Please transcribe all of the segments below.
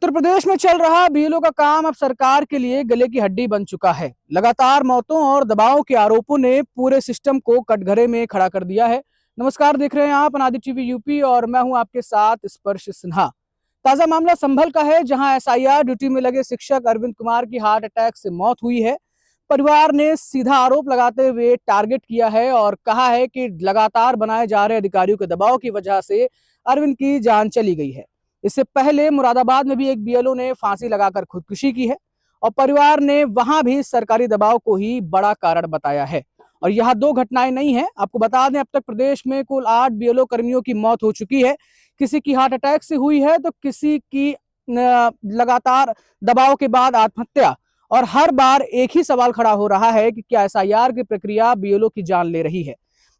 उत्तर प्रदेश में चल रहा बीएलओ का काम अब सरकार के लिए गले की हड्डी बन चुका है। लगातार मौतों और दबाव के आरोपों ने पूरे सिस्टम को कटघरे में खड़ा कर दिया है। नमस्कार, देख रहे हैं आप अनादि टीवी यूपी और मैं हूं आपके साथ स्पर्श सिन्हा। ताजा मामला संभल का है, जहां एसआईआर ड्यूटी में लगे शिक्षक अरविंद कुमार की हार्ट अटैक से मौत हुई है। परिवार ने सीधा आरोप लगाते हुए टारगेट किया है और कहा है कि लगातार बनाए जा रहे अधिकारियों के दबाव की वजह से अरविंद की जान चली गई है। इससे पहले मुरादाबाद में भी एक बीएलओ ने फांसी लगाकर खुदकुशी की है और परिवार ने वहां भी सरकारी दबाव को ही बड़ा कारण बताया है। और यह दो घटनाएं नहीं है, आपको बता दें अब तक प्रदेश में कुल 8 बीएलओ कर्मियों की मौत हो चुकी है। किसी की हार्ट अटैक से हुई है तो किसी की लगातार दबाव के बाद आत्महत्या। और हर बार एक ही सवाल खड़ा हो रहा है कि क्या एसआईआर की प्रक्रिया बीएलओ की जान ले रही है।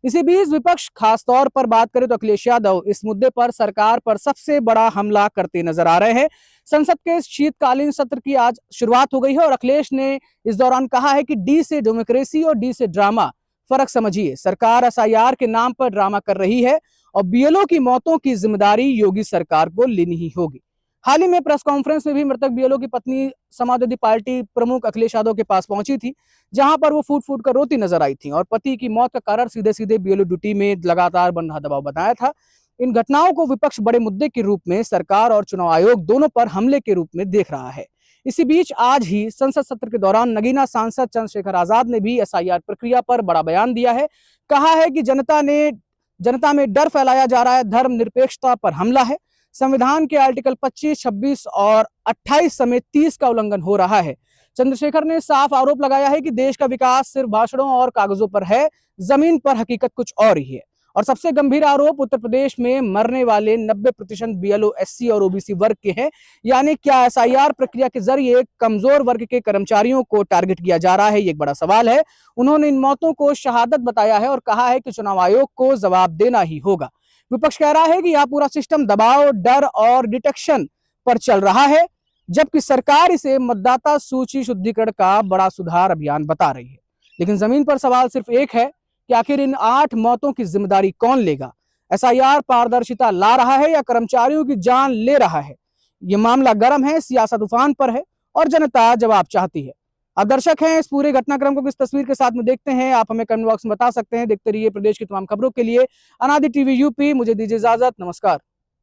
इसी बीच विपक्ष, खासतौर पर बात करें तो अखिलेश यादव, इस मुद्दे पर सरकार पर सबसे बड़ा हमला करते नजर आ रहे हैं। संसद के शीतकालीन सत्र की आज शुरुआत हो गई है और अखिलेश ने इस दौरान कहा है कि डी से डेमोक्रेसी और डी से ड्रामा, फर्क समझिए। सरकार एसआईआर के नाम पर ड्रामा कर रही है और बीएलओ की मौतों की जिम्मेदारी योगी सरकार को लेनी ही होगी। हाल ही में प्रेस कॉन्फ्रेंस में भी मृतक बीएलओ की पत्नी समाजवादी पार्टी प्रमुख अखिलेश यादव के पास पहुंची थी, जहां पर वो फूट फूट कर रोती नजर आई थी और पति की मौत का कारण सीधे सीधे बीएलओ ड्यूटी में लगातार बन रहा दबाव बताया था। इन घटनाओं को विपक्ष बड़े मुद्दे के रूप में सरकार और चुनाव आयोग दोनों पर हमले के रूप में देख रहा है। इसी बीच आज ही संसद सत्र के दौरान नगीना सांसद चंद्रशेखर आजाद ने भी एसआईआर प्रक्रिया पर बड़ा बयान दिया है। कहा है कि जनता में डर फैलाया जा रहा है, धर्मनिरपेक्षता पर हमला है, संविधान के आर्टिकल 25, 26 और 28 समेत 30 का उल्लंघन हो रहा है। चंद्रशेखर ने साफ आरोप लगाया है कि देश का विकास सिर्फ भाषणों और कागजों पर है, जमीन पर हकीकत कुछ और ही है। और सबसे गंभीर आरोप उत्तर प्रदेश में मरने वाले 90% बीएलओ एससी और ओबीसी वर्ग के हैं। यानी क्या एसआईआर प्रक्रिया के जरिए कमजोर वर्ग के कर्मचारियों को टारगेट किया जा रहा है, ये एक बड़ा सवाल है। उन्होंने इन मौतों को शहादत बताया है और कहा है कि चुनाव आयोग को जवाब देना ही होगा। विपक्ष कह रहा है कि यह पूरा सिस्टम दबाव, डर और डिटेक्शन पर चल रहा है, जबकि सरकार इसे मतदाता सूची शुद्धिकरण का बड़ा सुधार अभियान बता रही है। लेकिन जमीन पर सवाल सिर्फ एक है कि आखिर इन 8 मौतों की जिम्मेदारी कौन लेगा। एसआईआर पारदर्शिता ला रहा है या कर्मचारियों की जान ले रहा है। यह मामला गर्म है, सियासत उफान पर है और जनता जवाब चाहती है। आप दर्शक हैं, इस पूरे घटनाक्रम को किस तस्वीर के साथ में देखते हैं, आप हमें कमेंट बॉक्स में बता सकते हैं। देखते रहिए प्रदेश की तमाम खबरों के लिए अनादि टीवी यूपी। मुझे दीजिए इजाजत, नमस्कार।